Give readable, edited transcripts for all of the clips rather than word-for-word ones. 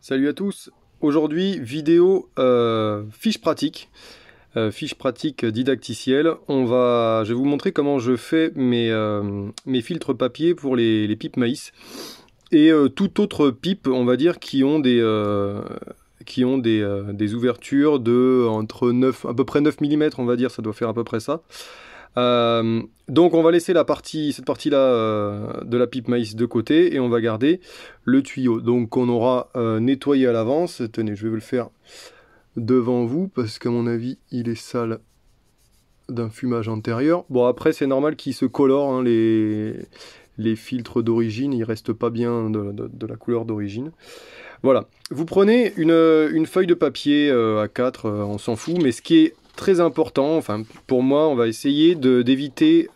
Salut à tous. Aujourd'hui, vidéo fiche pratique didacticielle. Je vais vous montrer comment je fais mes filtres papier pour les pipes maïs et toute autre pipe, on va dire, qui ont des ouvertures de entre 9, à peu près 9 mm, on va dire, ça doit faire à peu près ça. Donc on va laisser cette partie-là de la pipe maïs de côté et on va garder le tuyau. Donc on aura nettoyé à l'avance. Tenez, je vais vous le faire devant vous parce qu'à mon avis il est sale d'un fumage antérieur. Bon, après c'est normal qu'il se colore, hein, les filtres d'origine, ils restent pas bien de la couleur d'origine. Voilà, vous prenez une feuille de papier A4, on s'en fout, mais ce qui est très important, enfin pour moi, on va essayer d'éviter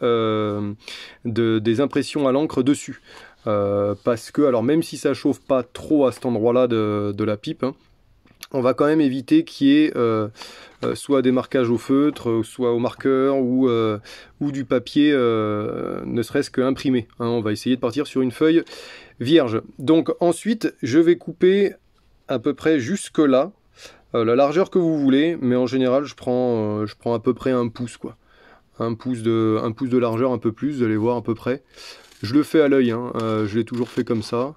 des impressions à l'encre dessus. Parce que, alors même si ça chauffe pas trop à cet endroit-là de la pipe, hein, on va quand même éviter qu'il y ait soit des marquages au feutre, soit au marqueur, ou du papier ne serait-ce qu'imprimé. Hein, on va essayer de partir sur une feuille vierge. Donc ensuite, je vais couper à peu près jusque là, la largeur que vous voulez, mais en général, je prends à peu près un pouce, quoi. Un pouce de largeur, un peu plus, vous allez voir à peu près. Je le fais à l'œil, hein, je l'ai toujours fait comme ça.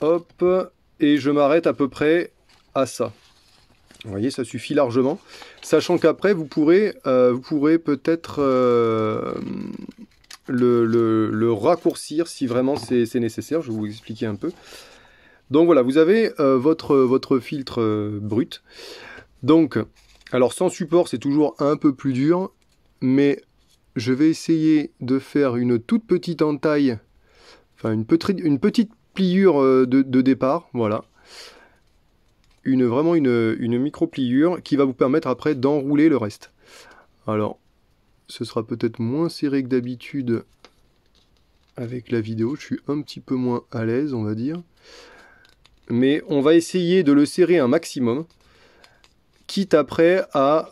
Hop, et je m'arrête à peu près à ça. Vous voyez, ça suffit largement. Sachant qu'après, vous pourrez peut-être le raccourcir si vraiment c'est nécessaire. Je vais vous expliquer un peu. Donc voilà, vous avez votre filtre brut. Donc, alors sans support, c'est toujours un peu plus dur, mais je vais essayer de faire une toute petite entaille, enfin une petite pliure de départ, voilà. Vraiment une micro-pliure qui va vous permettre après d'enrouler le reste. Alors, ce sera peut-être moins serré que d'habitude avec la vidéo, je suis un petit peu moins à l'aise, on va dire. Mais on va essayer de le serrer un maximum, quitte après à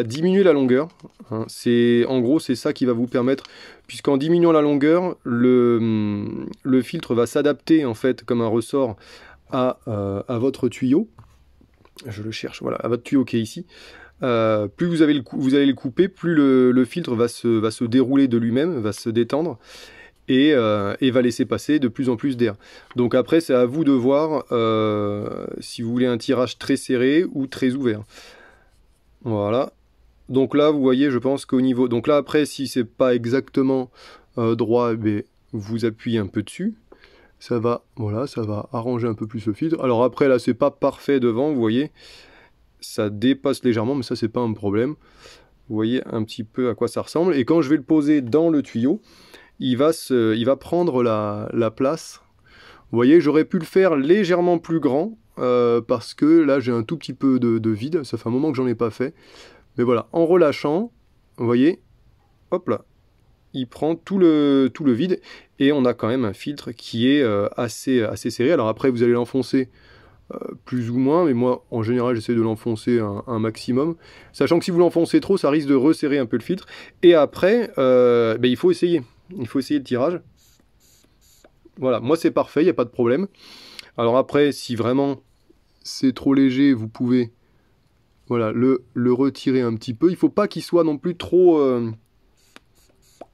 diminuer la longueur. Hein. En gros, c'est ça qui va vous permettre, puisqu'en diminuant la longueur, le filtre va s'adapter en fait comme un ressort à votre tuyau. Je le cherche, voilà, à votre tuyau qui est ici. Plus vous allez le couper, plus le filtre va se dérouler de lui-même, va se détendre. Et va laisser passer de plus en plus d'air. Donc après, c'est à vous de voir si vous voulez un tirage très serré ou très ouvert. Voilà. Donc là, vous voyez, je pense qu'au niveau... Donc là, après, si c'est pas exactement droit, eh vous appuyez un peu dessus. Ça va, voilà, ça va arranger un peu plus le filtre. Alors après, là, c'est pas parfait devant, vous voyez. Ça dépasse légèrement, mais ça, c'est pas un problème. Vous voyez un petit peu à quoi ça ressemble. Et quand je vais le poser dans le tuyau, il va prendre la place. Vous voyez, j'aurais pu le faire légèrement plus grand, parce que là j'ai un tout petit peu de vide, ça fait un moment que j'en ai pas fait. Mais voilà, en relâchant, vous voyez, hop là, il prend tout le vide, et on a quand même un filtre qui est assez serré. Alors après, vous allez l'enfoncer plus ou moins, mais moi en général j'essaie de l'enfoncer un maximum, sachant que si vous l'enfoncez trop, ça risque de resserrer un peu le filtre. Et après, il faut essayer. Il faut essayer le tirage. Voilà, moi c'est parfait, il n'y a pas de problème. Alors après, si vraiment c'est trop léger, vous pouvez voilà, le retirer un petit peu. Il ne faut pas qu'il soit non plus trop...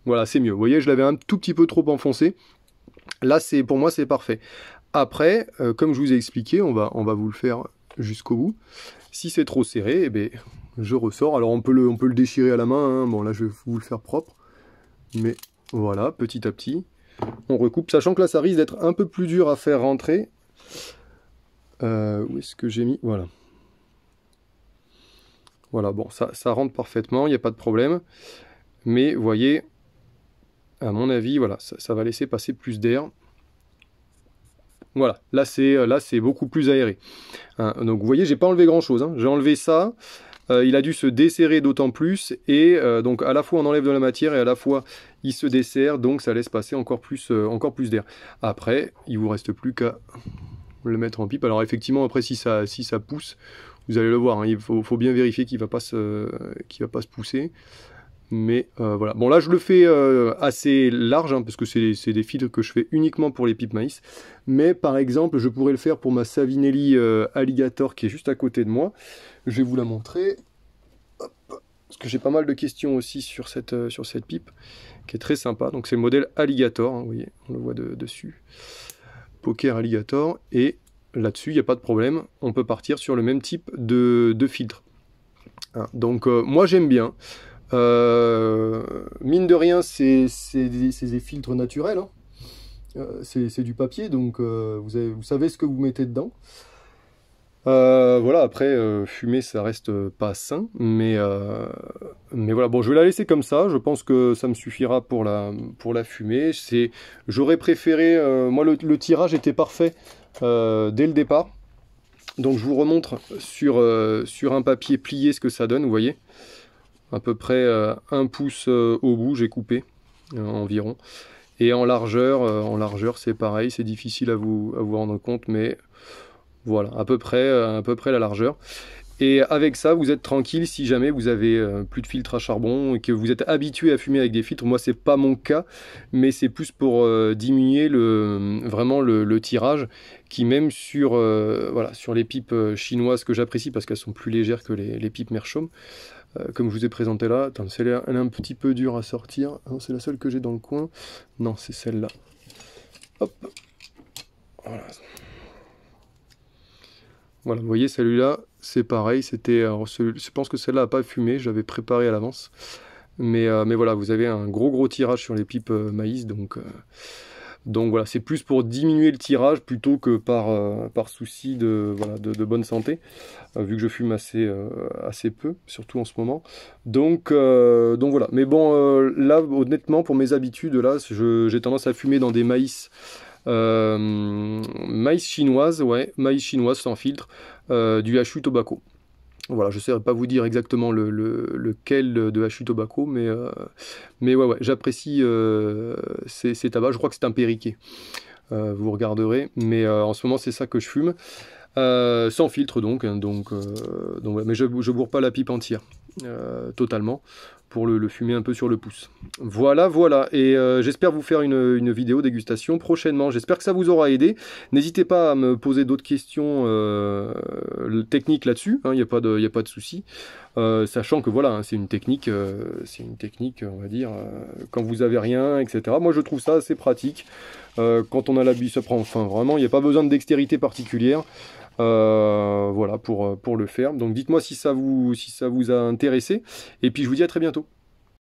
Voilà, c'est mieux. Vous voyez, je l'avais un tout petit peu trop enfoncé. Là, pour moi, c'est parfait. Après, comme je vous ai expliqué, on va vous le faire jusqu'au bout. Si c'est trop serré, eh je ressors. Alors on peut le déchirer à la main. Hein. Bon, là, je vais vous le faire propre. Mais... Voilà, petit à petit, on recoupe, sachant que là, ça risque d'être un peu plus dur à faire rentrer. Où est-ce que j'ai mis? Voilà. Voilà, bon, ça rentre parfaitement, il n'y a pas de problème. Mais, vous voyez, à mon avis, voilà, ça va laisser passer plus d'air. Voilà, là, c'est beaucoup plus aéré. Hein, donc, vous voyez, j'ai pas enlevé grand-chose. Hein. J'ai enlevé ça. Il a dû se desserrer d'autant plus, et donc à la fois on enlève de la matière et à la fois il se desserre, donc ça laisse passer encore plus d'air. Après, il vous reste plus qu'à le mettre en pipe. Alors effectivement, après si ça pousse, vous allez le voir, hein, il faut bien vérifier qu'il va pas se pousser. Mais voilà. Bon, là, je le fais assez large, hein, parce que c'est des filtres que je fais uniquement pour les pipes maïs. Mais par exemple, je pourrais le faire pour ma Savinelli Alligator qui est juste à côté de moi. Je vais vous la montrer. Hop. Parce que j'ai pas mal de questions aussi sur cette pipe, qui est très sympa. Donc c'est le modèle Alligator, hein, vous voyez, on le voit dessus. Poker Alligator. Et là-dessus, il n'y a pas de problème. On peut partir sur le même type de filtre. Hein, donc moi, j'aime bien. Mine de rien, c'est des filtres naturels, hein. C'est du papier, donc vous savez ce que vous mettez dedans. Voilà, après, fumer, ça reste pas sain, mais voilà, bon, je vais la laisser comme ça, je pense que ça me suffira pour la fumer. J'aurais préféré, moi, le tirage était parfait dès le départ, donc je vous remontre sur un papier plié ce que ça donne, vous voyez. À peu près 1 pouce au bout, j'ai coupé environ. Et en largeur c'est pareil, c'est difficile à vous rendre compte, mais voilà, à peu près la largeur. Et avec ça, vous êtes tranquille si jamais vous avez plus de filtre à charbon et que vous êtes habitué à fumer avec des filtres. Moi, c'est pas mon cas, mais c'est plus pour diminuer vraiment le tirage, qui même sur les pipes chinoises que j'apprécie parce qu'elles sont plus légères que les pipes Meerschaum. Comme je vous ai présenté là, attends, celle-là, elle est un petit peu dure à sortir. C'est la seule que j'ai dans le coin. Non, c'est celle-là. Hop. Voilà. Voilà, vous voyez, celui-là, c'est pareil. Je pense que celle-là n'a pas fumé. J'avais préparé à l'avance. Mais voilà, vous avez un gros tirage sur les pipes maïs. Donc voilà, c'est plus pour diminuer le tirage plutôt que par souci de bonne santé, vu que je fume assez peu, surtout en ce moment. Donc voilà. Mais bon, là, honnêtement, pour mes habitudes, là, j'ai tendance à fumer dans des maïs chinoises, ouais, maïs chinoise sans filtre, du Hachu Tobacco. Voilà, je ne saurais pas vous dire exactement lequel de Hachu Tobacco, mais ouais, j'apprécie ces tabacs. Je crois que c'est un Périquet. Vous regarderez, mais en ce moment c'est ça que je fume, sans filtre donc, hein, ouais, mais je bourre pas la pipe entière, totalement, pour le fumer un peu sur le pouce. Voilà, et j'espère vous faire une vidéo dégustation prochainement. J'espère que ça vous aura aidé. N'hésitez pas à me poser d'autres questions techniques là-dessus, hein, y a pas de souci. Sachant que voilà, hein, c'est une technique, on va dire, quand vous avez rien, etc. Moi je trouve ça assez pratique. Quand on a l'habitude, ça prend, enfin vraiment, il n'y a pas besoin de dextérité particulière. Voilà, pour le faire. Donc dites-moi si ça vous a intéressé. Et puis je vous dis à très bientôt.